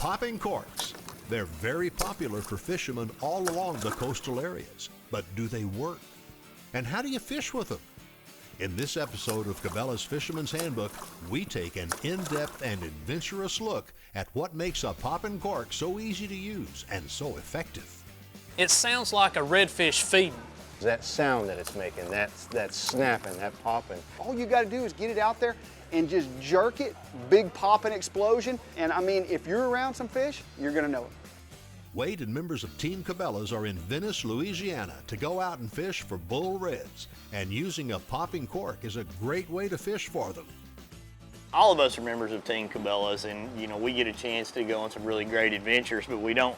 Popping corks. They're very popular for fishermen all along the coastal areas. But do they work? And how do you fish with them? In this episode of Cabela's Fisherman's Handbook, we take an in-depth and adventurous look at what makes a popping cork so easy to use and so effective. It sounds like a redfish feeding. That sound that it's making, that snapping, that popping. All you gotta do is get it out there and just jerk it, big popping explosion. And I mean, if you're around some fish, you're gonna know it. Wade and members of Team Cabela's are in Venice, Louisiana to go out and fish for bull reds, and using a popping cork is a great way to fish for them. All of us are members of Team Cabela's, and we get a chance to go on some really great adventures, but we don't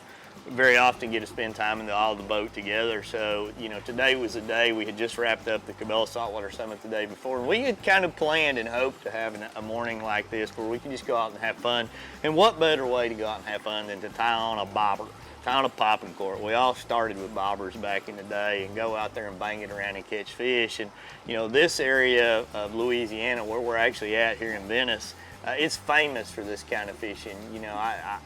very often get to spend time in the boat together. So, today was the day. We had just wrapped up the Cabela Saltwater Summit the day before, and we had kind of planned and hoped to have a morning like this where we could just go out and have fun. And what better way to go out and have fun than to tie on a bobber, tie on a popping cork. We all started with bobbers back in the day and go out there and bang it around and catch fish. And this area of Louisiana where we're actually at here in Venice, it's famous for this kind of fishing.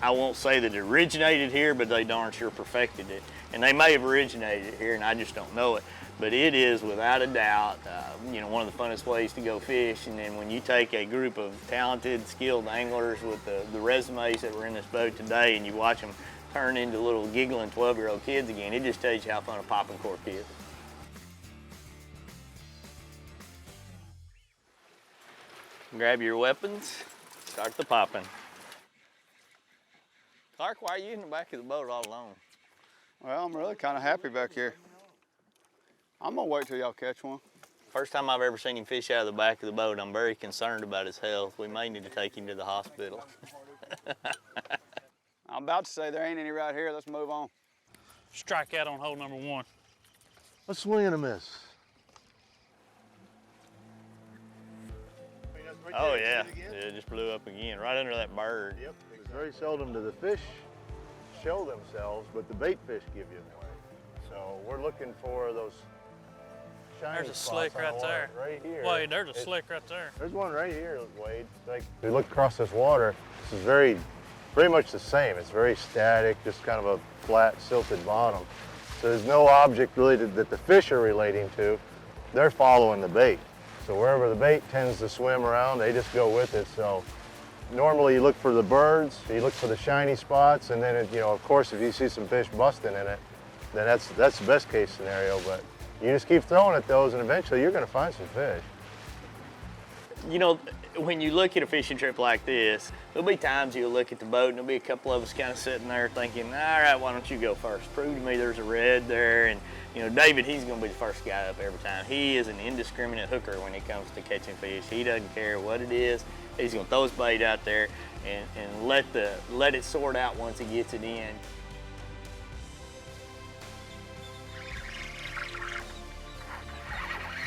I won't say that it originated here, but they darn sure perfected it. And they may have originated it here and I just don't know it. But it is without a doubt, one of the funnest ways to go fish. And then when you take a group of talented, skilled anglers with the resumes that were in this boat today and you watch them turn into little giggling 12-year-old kids again, it just tells you how fun a popping cork is. Grab your weapons, start the popping. Clark, why are you in the back of the boat all alone? Well, I'm really kind of happy back here. I'm gonna wait till y'all catch one. First time I've ever seen him fish out of the back of the boat. I'm very concerned about his health. We may need to take him to the hospital. I'm about to say there ain't any right here. Let's move on. Strike out on hole number 1. A swing and a miss. Oh yeah, it just blew up again, right under that bird. Yep. It's very seldom do the fish show themselves, but the bait fish give you them away. So we're looking for those shiny There's a spots slick on right the water. there. Right here. Wade, there's a slick right there. There's one right here, Wade. Like, we look across this water, this is very much the same. It's very static, just kind of a flat, silted bottom. So there's no object really that the fish are relating to. They're following the bait. So wherever the bait tends to swim around, they just go with it. So normally you look for the birds, you look for the shiny spots, and then, of course, if you see some fish busting in it, then that's the best case scenario. But you just keep throwing at those, and eventually you're going to find some fish. When you look at a fishing trip like this, there'll be times you'll look at the boat and there'll be a couple of us kind of sitting there thinking, all right, why don't you go first? Prove to me there's a red there. And David, he's gonna be the first guy up every time. He is an indiscriminate hooker when it comes to catching fish. He doesn't care what it is. He's gonna throw his bait out there and let it sort out once he gets it in.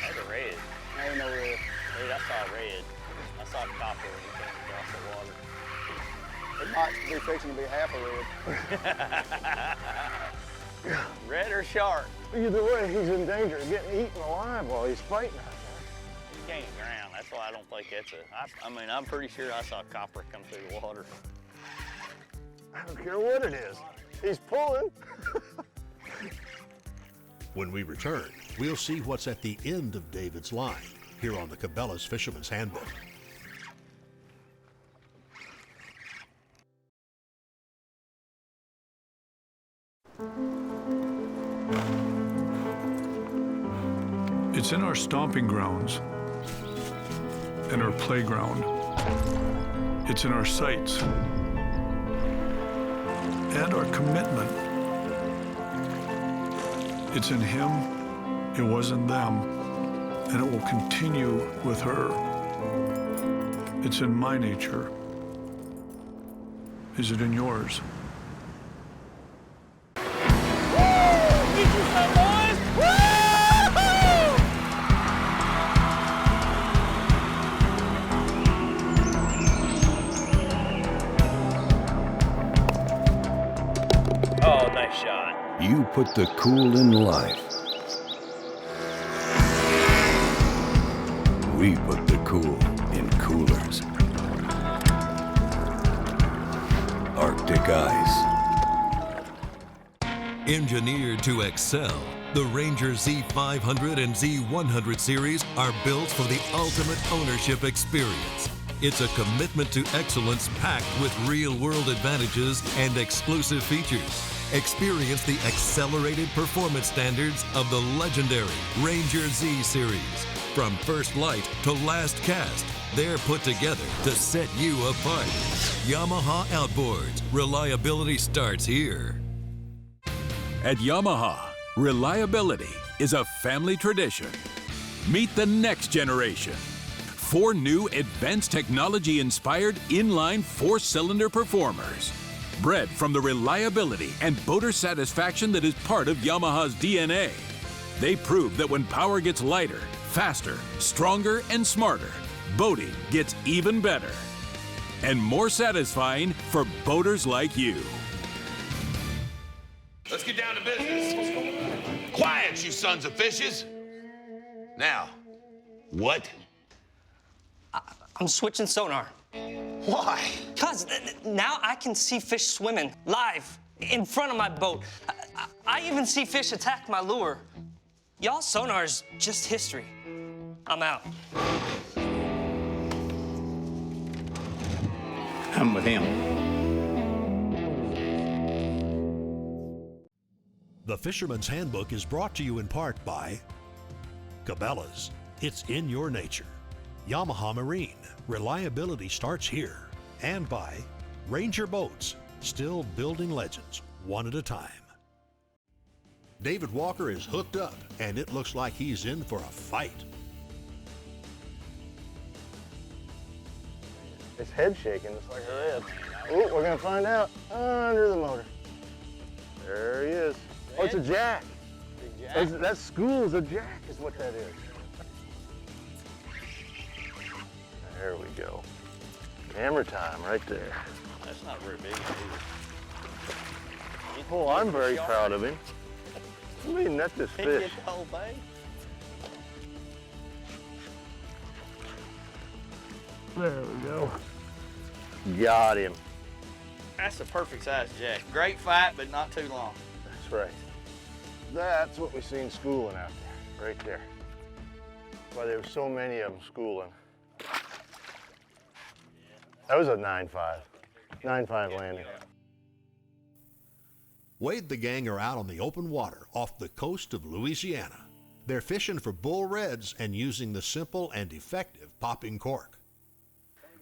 That's a red. Ain't no red. Dude, I saw red. I saw copper when you came across the water. It might be fixing to be half a red. Red or shark? Either way, he's in danger of getting eaten alive while he's fighting out You can't drown. That's why I don't think that's I'm pretty sure I saw copper come through the water. there. I don't care what it is. He's pulling. When we return, we'll see what's at the end of David's line here on the Cabela's Fisherman's Handbook. It's in our stomping grounds and our playground. It's in our sights and our commitment. It's in him, it was in them, and it will continue with her. It's in my nature. Is it in yours? Oh, nice shot. You put the cool in life. We put the cool in coolers. Our Arctic ice. Engineered to excel, the Ranger Z500 and Z100 series are built for the ultimate ownership experience. It's a commitment to excellence packed with real-world advantages and exclusive features. Experience the accelerated performance standards of the legendary Ranger Z series. From first light to last cast, they're put together to set you apart. Yamaha Outboards. Reliability starts here. At Yamaha, reliability is a family tradition. Meet the next generation. 4 new advanced technology-inspired inline 4-cylinder performers. Bred from the reliability and boater satisfaction that is part of Yamaha's DNA. They prove that when power gets lighter, faster, stronger, and smarter, boating gets even better. And more satisfying for boaters like you. Let's get down to business. Quiet, you sons of fishes. Now, what? I'm switching sonar. Why? Because now I can see fish swimming live in front of my boat. I even see fish attack my lure. Y'all sonar's just history. I'm out. I'm with him. The Fisherman's Handbook is brought to you in part by Cabela's. It's in your nature. Yamaha Marine. Reliability starts here. And by Ranger Boats. Still building legends, one at a time. David Walker is hooked up, and it looks like he's in for a fight. His head's shaking, it's like a rib. Oh, we're gonna find out. Under the motor. There he is. Oh, it's a jack. That school's a jack is what that is. There we go. Hammer time right there. That's not very big. Oh, I'm very proud of him. Let me net this He fish. get the whole thing. There we go. Got him. That's the perfect size jack. Great fight, but not too long. That's right. That's what we seen schooling out there, right there. Why there were so many of them schooling. That was a 9.5. 9.5 landing. Wade the gang are out on the open water off the coast of Louisiana. They're fishing for bull reds and using the simple and effective popping cork.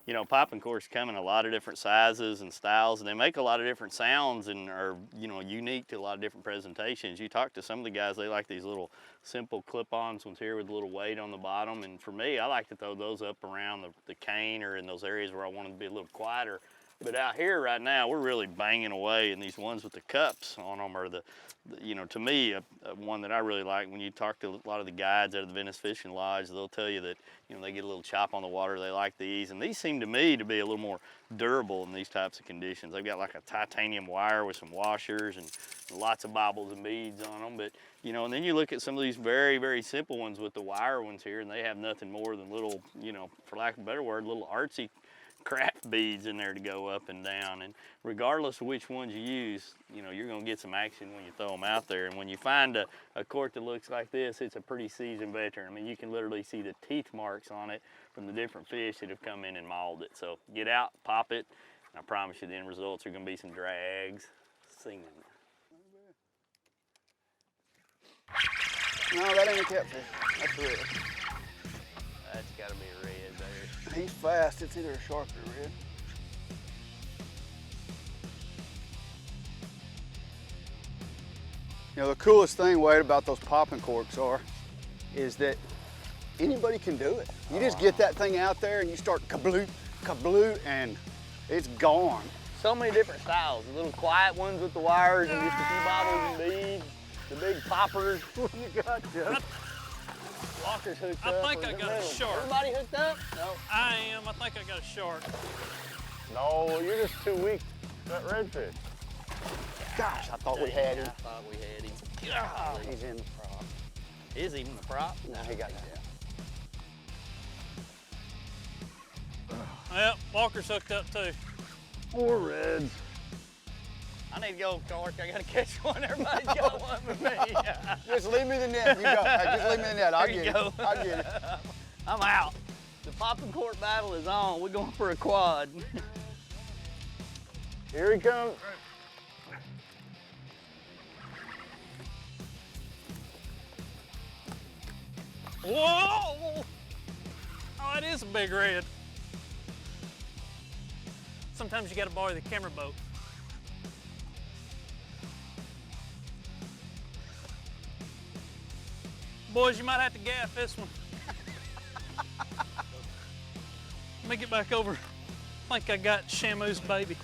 You know, popping corks come in a lot of different sizes and styles, and they make a lot of different sounds and are, you know, unique to a lot of different presentations. You talk to some of the guys, they like these little simple clip-ons ones here with a little weight on the bottom, and for me, I like to throw those up around the cane or in those areas where I want them to be a little quieter. But out here right now, we're really banging away, and these ones with the cups on them are the you know, to me, one that I really like. When you talk to a lot of the guides out of the Venice Fishing Lodge, they'll tell you that, you know, they get a little chop on the water, they like these, and these seem to me to be a little more durable in these types of conditions. They've got like a titanium wire with some washers and lots of bobbles and beads on them, but, you know, and then you look at some of these very, very simple ones with the wire ones here, and they have nothing more than little, you know, for lack of a better word, little artsy craft beads in there to go up and down. And regardless of which ones you use, you know, you're gonna get some action when you throw them out there. And when you find a cork that looks like this, it's a pretty seasoned veteran. I mean, you can literally see the teeth marks on it from the different fish that have come in and mauled it. So get out, pop it, and I promise you the end results are gonna be some drags singing. No, that ain't a catfish. That's a red. That's gotta be a red there. He's fast. It's either a shark or a red. You know, the coolest thing, Wade, about those popping corks is that anybody can do it. You just get that thing out there and you start kabloot, kabloot, and it's gone. So many different styles. The little quiet ones with the wires and just a few bobbles and beads. The big poppers. What you got, Jeff? Walker's hooked up. I think I got a shark. Everybody hooked up? No. I am. I think I got a shark. No, you're just too weak. That redfish. Gosh, I thought we had him. I thought we had him. Oh, he's in the prop. Is he in the prop? No, he got that. Yep, Walker's hooked up too. 4 reds. I need to go, Cork. I gotta catch one. Everybody's got one with me. Just leave me the net. You go. Just leave me the net. I'll There get you it. go. I'll get it. I'm out. The popping cork battle is on. We're going for a quad. Here he comes. Whoa! Oh, it is a big red. Sometimes you gotta borrow the camera boat. Boys, you might have to gaff this one. Let me get back over. I think I got Shamu's baby.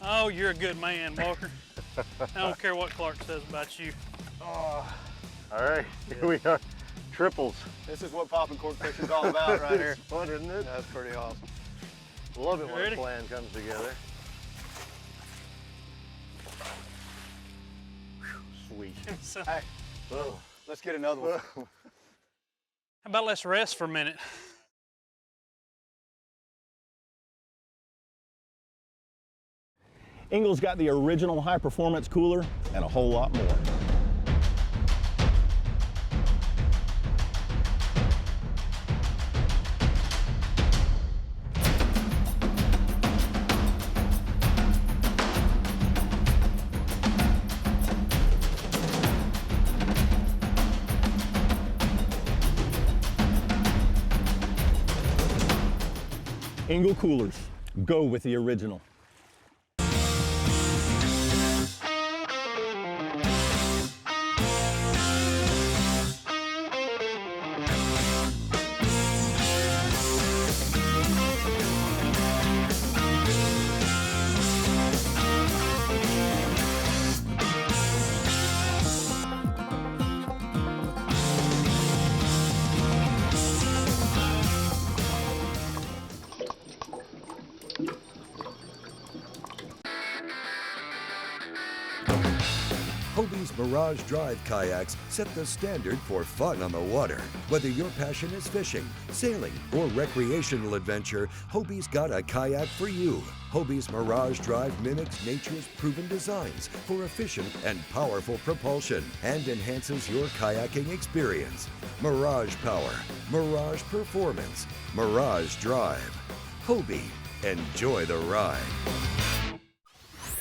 Oh, you're a good man, Walker. I don't care what Clark says about you. All right, here we are. Triples. This is what popping cork fishing is all about right here. It's fun, isn't it? That's pretty awesome. Love it when Ready? a plan comes together. Sweet. So, Hey, Oh. let's get another one. how about let's rest for a minute? Ingle's got the original high-performance cooler and a whole lot more. Ingle coolers, go with the original. Hobie's Mirage Drive kayaks set the standard for fun on the water. Whether your passion is fishing, sailing, or recreational adventure, Hobie's got a kayak for you. Hobie's Mirage Drive mimics nature's proven designs for efficient and powerful propulsion and enhances your kayaking experience. Mirage Power, Mirage Performance, Mirage Drive. Hobie, enjoy the ride.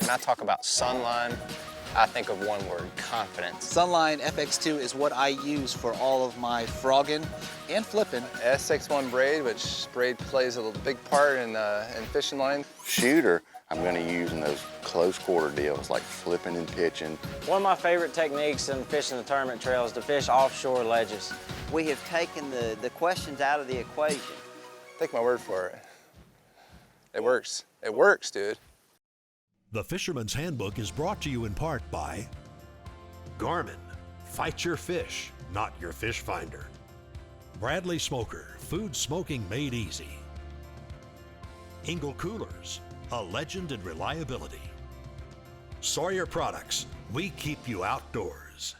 When I talk about Sunline, I think of one word, confidence. Sunline FX2 is what I use for all of my frogging and flipping. SX1 braid, which braid plays a big part in fishing line. Shooter, I'm going to use in those close quarter deals like flipping and pitching. One of my favorite techniques in fishing the tournament trail is to fish offshore ledges. We have taken the questions out of the equation. Take my word for it. It works. It works, dude. The Fisherman's Handbook is brought to you in part by Garmin, fight your fish, not your fish finder. Bradley Smoker, food smoking made easy. Ingle Coolers, a legend in reliability. Sawyer Products, we keep you outdoors.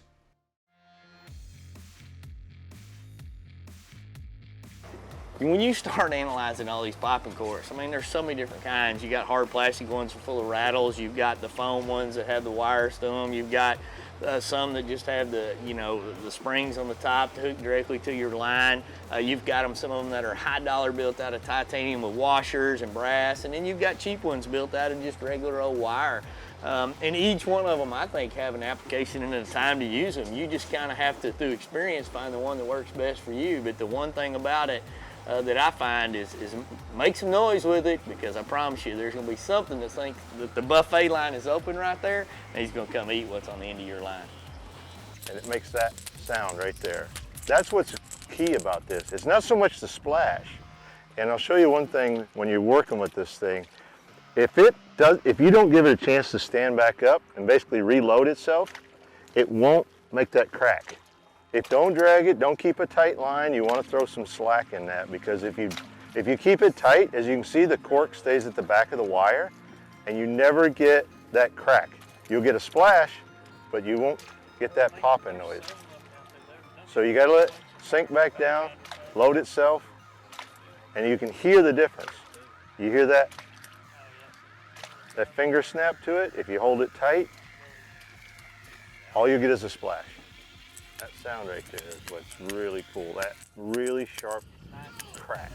When you start analyzing all these popping corks, I mean, there's so many different kinds. You got hard plastic ones full of rattles. You've got the foam ones that have the wires to them. You've got some that just have the, the springs on the top to hook directly to your line. You've got them, some of them that are high dollar, built out of titanium with washers and brass. And then you've got cheap ones built out of just regular old wire. And each one of them, I think, have an application and a time to use them. You just kind of have to, through experience, find the one that works best for you. But the one thing about it that I find is make some noise with it, because I promise you there's going to be something that thinks that the buffet line is open right there, and he's going to come eat what's on the end of your line. And it makes that sound right there. That's what's key about this. It's not so much the splash. And I'll show you one thing when you're working with this thing. If you don't give it a chance to stand back up and basically reload itself, it won't make that crack. Don't drag it, don't keep a tight line. You want to throw some slack in that, because if you keep it tight, as you can see, the cork stays at the back of the wire and you never get that crack. You'll get a splash, but you won't get that popping noise. So you gotta let it sink back down, load itself, and you can hear the difference. You hear that finger snap to it. If you hold it tight, all you get is a splash. That sound right there is what's really cool. That really sharp crack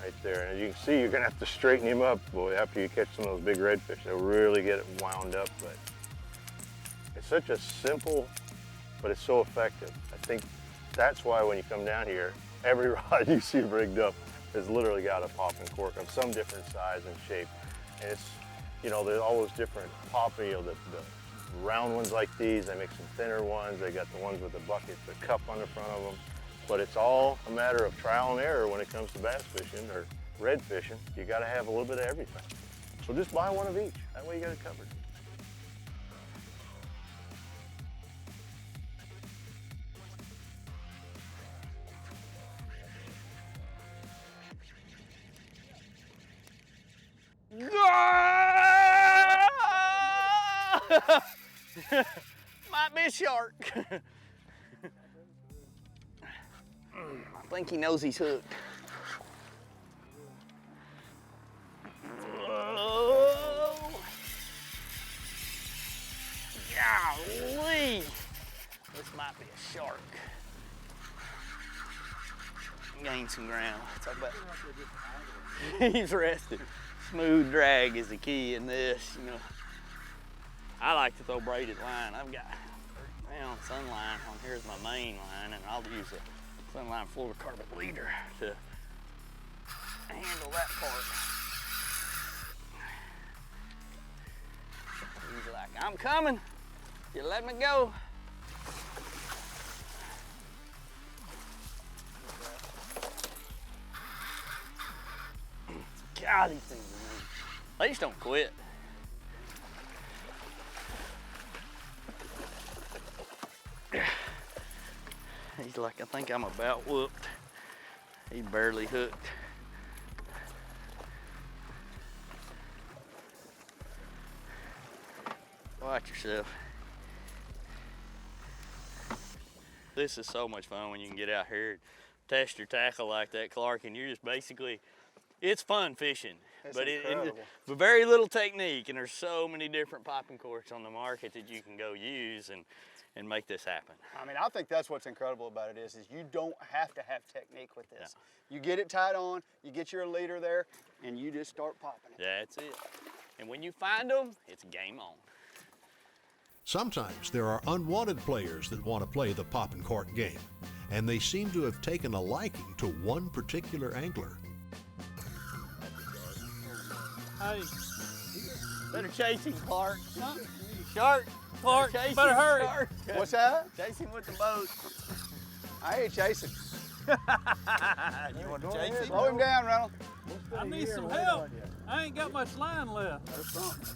right there. And as you can see, you're gonna have to straighten him up, boy, after you catch some of those big redfish. They'll really get it wound up, but it's such a simple, but it's so effective. I think that's why when you come down here, every rod you see rigged up has literally got a popping cork of some different size and shape. And it's, you know, there's all those different popping, you know, the round ones like these, they make some thinner ones, they got the ones with the bucket, the cup on the front of them. But it's all a matter of trial and error when it comes to bass fishing or red fishing. You gotta have a little bit of everything. So just buy one of each, that way you got it covered. Might be a shark. I think he knows he's hooked. Oh. Golly. This might be a shark. Gained some ground. Talk about he's rested. Smooth drag is the key in this, you know. I like to throw braided line. I've got sun line on here's my main line, and I'll use a Sunline fluorocarbon leader to handle that part. He's like, I'm coming. You let me go. God, these things are mean. They just don't quit. He's like, I think I'm about whooped. He barely hooked. Watch yourself. This is so much fun when you can get out here and test your tackle like that, Clark, and you're just basically, it's fun fishing. It's but incredible. But very little technique, and there's so many different popping corks on the market that you can go use and make this happen. I mean, I think that's what's incredible about it is you don't have to have technique with this. Yeah. You get it tied on, you get your leader there, and you just start popping it. That's it. And when you find them, it's game on. Sometimes there are unwanted players that want to play the pop and cork game, and they seem to have taken a liking to one particular angler. Hey, better chase him, Clark. Huh? Shark. Clark, better hurry. Shark. What's that? Chase him with the boat. I ain't chasing. You want to chase him? Slow him down, Reynolds. I need some help. I ain't got much line left. There's something.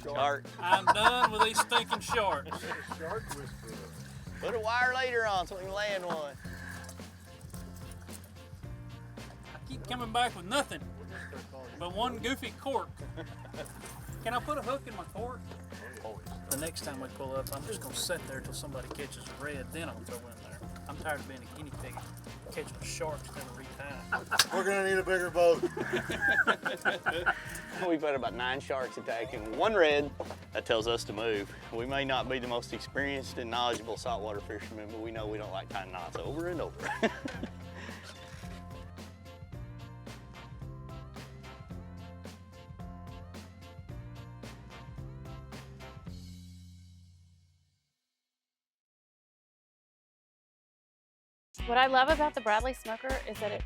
Shark. I'm done with these stinking sharks. Shark whisperer. Put a wire leader on so we can land one. I keep coming back with nothing but one goofy cork. Can I put a hook in my cork? The next time we pull up, I'm just gonna sit there till somebody catches a red, then I'm gonna throw in there. I'm tired of being a guinea pig, catching sharks every time. We're gonna need a bigger boat. We've had about 9 sharks attacking one red. That tells us to move. We may not be the most experienced and knowledgeable saltwater fishermen, but we know we don't like tying knots over and over. What I love about the Bradley smoker is that it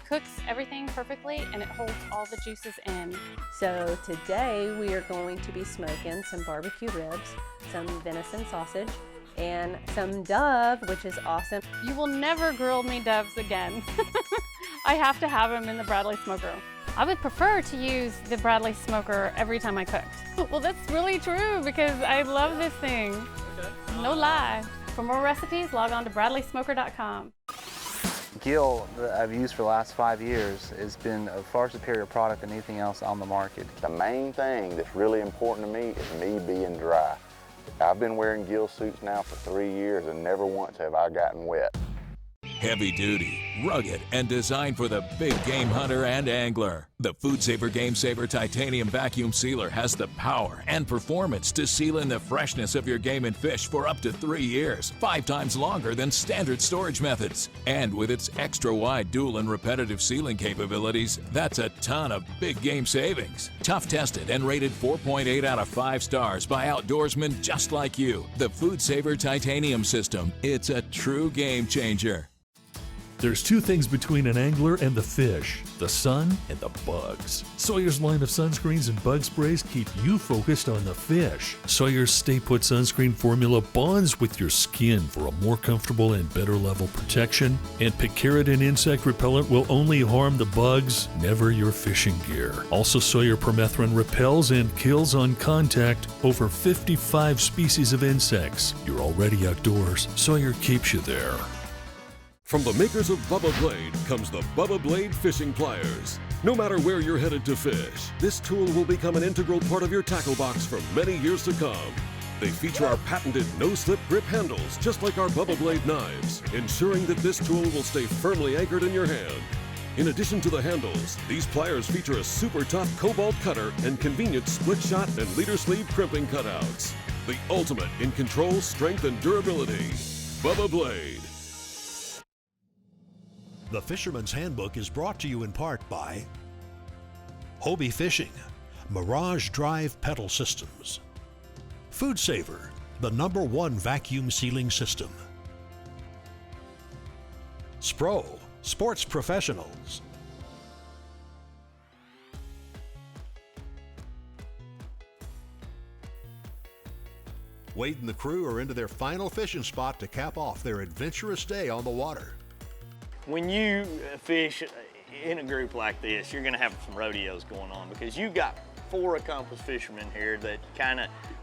cooks everything perfectly and it holds all the juices in. So today we are going to be smoking some barbecue ribs, some venison sausage, and some dove, which is awesome. You will never grill me doves again. I have to have them in the Bradley smoker. I would prefer to use the Bradley smoker every time I cooked. Well, that's really true because I love this thing. No lie. For more recipes, log on to bradleysmoker.com. Gill that I've used for the last 5 years has been a far superior product than anything else on the market. The main thing that's really important to me is me being dry. I've been wearing gill suits now for 3 years and never once have I gotten wet. Heavy duty, rugged, and designed for the big game hunter and angler. The Food Saver Game Saver Titanium Vacuum Sealer has the power and performance to seal in the freshness of your game and fish for up to 3 years, 5 times longer than standard storage methods. And with its extra wide dual and repetitive sealing capabilities, that's a ton of big game savings. Tough tested and rated 4.8 out of 5 stars by outdoorsmen just like you. The Food Saver Titanium System, it's a true game changer. There's 2 things between an angler and the fish, the sun and the bugs. Sawyer's line of sunscreens and bug sprays keep you focused on the fish. Sawyer's Stay Put sunscreen formula bonds with your skin for a more comfortable and better level protection. And picaridin insect repellent will only harm the bugs, never your fishing gear. Also, Sawyer permethrin repels and kills on contact over 55 species of insects. You're already outdoors, Sawyer keeps you there. From the makers of Bubba Blade comes the Bubba Blade Fishing Pliers. No matter where you're headed to fish, this tool will become an integral part of your tackle box for many years to come. They feature our patented no-slip grip handles, just like our Bubba Blade knives, ensuring that this tool will stay firmly anchored in your hand. In addition to the handles, these pliers feature a super tough cobalt cutter and convenient split shot and leader sleeve crimping cutouts. The ultimate in control, strength, and durability. Bubba Blade. The Fisherman's Handbook is brought to you in part by Hobie Fishing, Mirage Drive Pedal Systems, Food Saver, the #1 vacuum sealing system, Spro, Sports Professionals, Wade and the crew are into their final fishing spot to cap off their adventurous day on the water. When you fish in a group like this, you're gonna have some rodeos going on because you've got 4 accomplished fishermen here that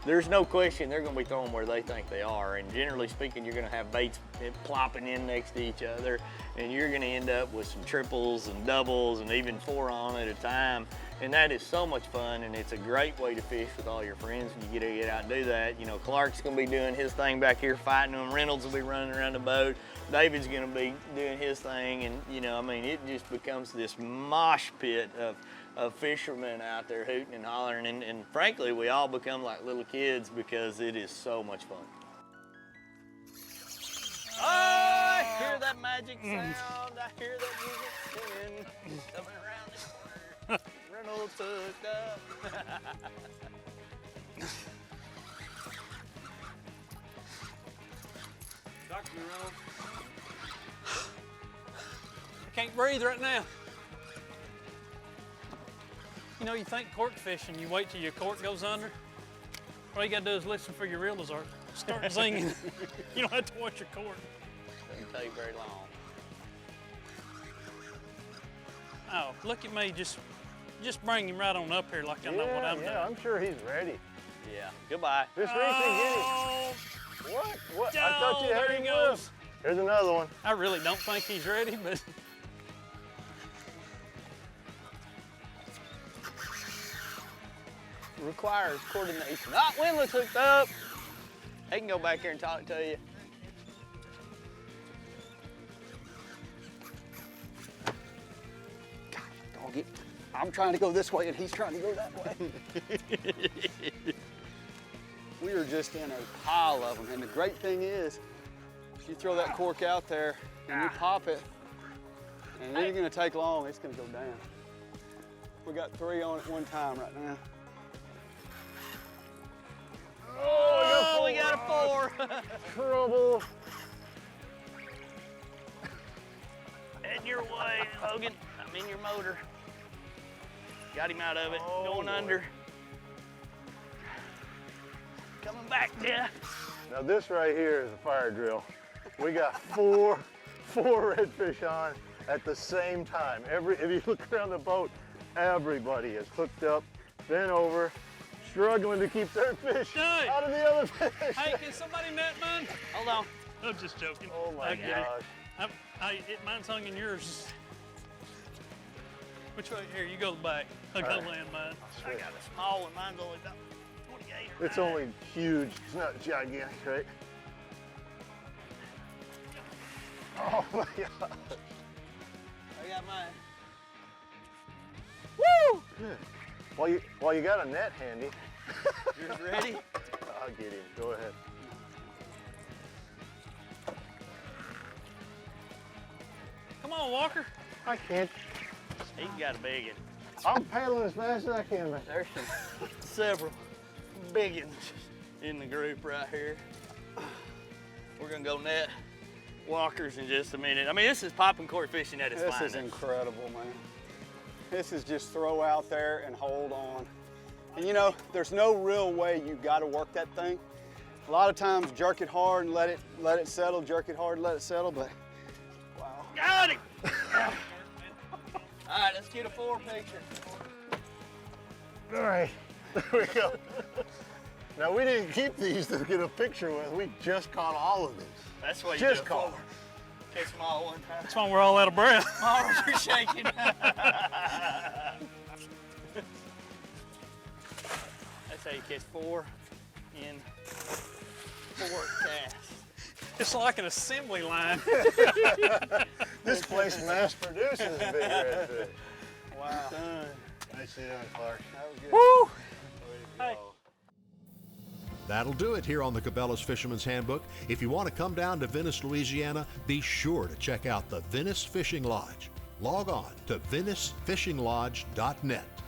there's no question they're gonna be throwing where they think they are. And generally speaking, you're gonna have baits plopping in next to each other, and you're gonna end up with some triples and doubles and even 4 on at a time. And that is so much fun, and it's a great way to fish with all your friends when you get out and do that. You know, Clark's gonna be doing his thing back here fighting them. Reynolds will be running around the boat. David's gonna be doing his thing, and you know, I mean, it just becomes this mosh pit of fishermen out there hooting and hollering, and frankly, we all become like little kids because it is so much fun. Oh, I hear that magic sound. I hear that music singing, coming around this corner. Reynolds hooked up. Dr. Reynolds. I can't breathe right now. You know, you think cork fishing, you wait till your cork goes under. All you gotta do is listen for your reel to start singing. You don't have to watch your cork. Doesn't take very long. Oh, look at me, just bring him right on up here like I know what I'm doing. Yeah, I'm sure he's ready. Yeah, goodbye. Just reach and get him. What? I thought you had there him he goes. up. Here's another one. I really don't think he's ready, but. Requires coordination. Ah, Windless hooked up. They can go back here and talk to you. God, doggy. I'm trying to go this way and he's trying to go that way. We are just in a pile of them, and the great thing is, you throw that cork out there and you pop it, and it ain't gonna take long, it's gonna go down. We got 3 on at one time right now. Oh, we got a 4. Trouble. Head your way, Logan. I'm in your motor. Got him out of it, going under. Coming back, yeah. Now this right here is a fire drill. We got 4 redfish on at the same time. If you look around the boat, everybody is hooked up, bent over, struggling to keep their fish out of the other fish. Hey, can somebody net mine? Hold on. I'm just joking. Oh my gosh. Mine's hung in yours. Which way? Here, you go back. I gotta land mine. I got a small one. Mine's only about It's only huge. It's not gigantic, right? Oh my God. I got mine. Woo! Good. While you got a net handy. Yours ready? I'll get him. Go ahead. Come on, Walker. I can't. He's got a big one. I'm paddling as fast as I can, man. There's several big ones in the group right here. We're gonna go net Walkers in just a minute. I mean, this is popping cork fishing at its finest. This is incredible, man. This is just throw out there and hold on. And you know, there's no real way you gotta work that thing. A lot of times, jerk it hard and let it settle, jerk it hard and let it settle, but wow. Got him! All right, let's get a 4 picture. All right, there we go. Now, we didn't keep these to get a picture with. We just caught all of these. That's why you just do caught 4. Catch them all one time. That's why we're all out of breath. My arms are shaking. That's how you catch 4 in 4 casts. It's like an assembly line. This place mass produces big redfish. Wow. Nicely done, Clark. That was good. Woo! Hey. That'll do it here on the Cabela's Fisherman's Handbook. If you want to come down to Venice, Louisiana, be sure to check out the Venice Fishing Lodge. Log on to VeniceFishingLodge.net.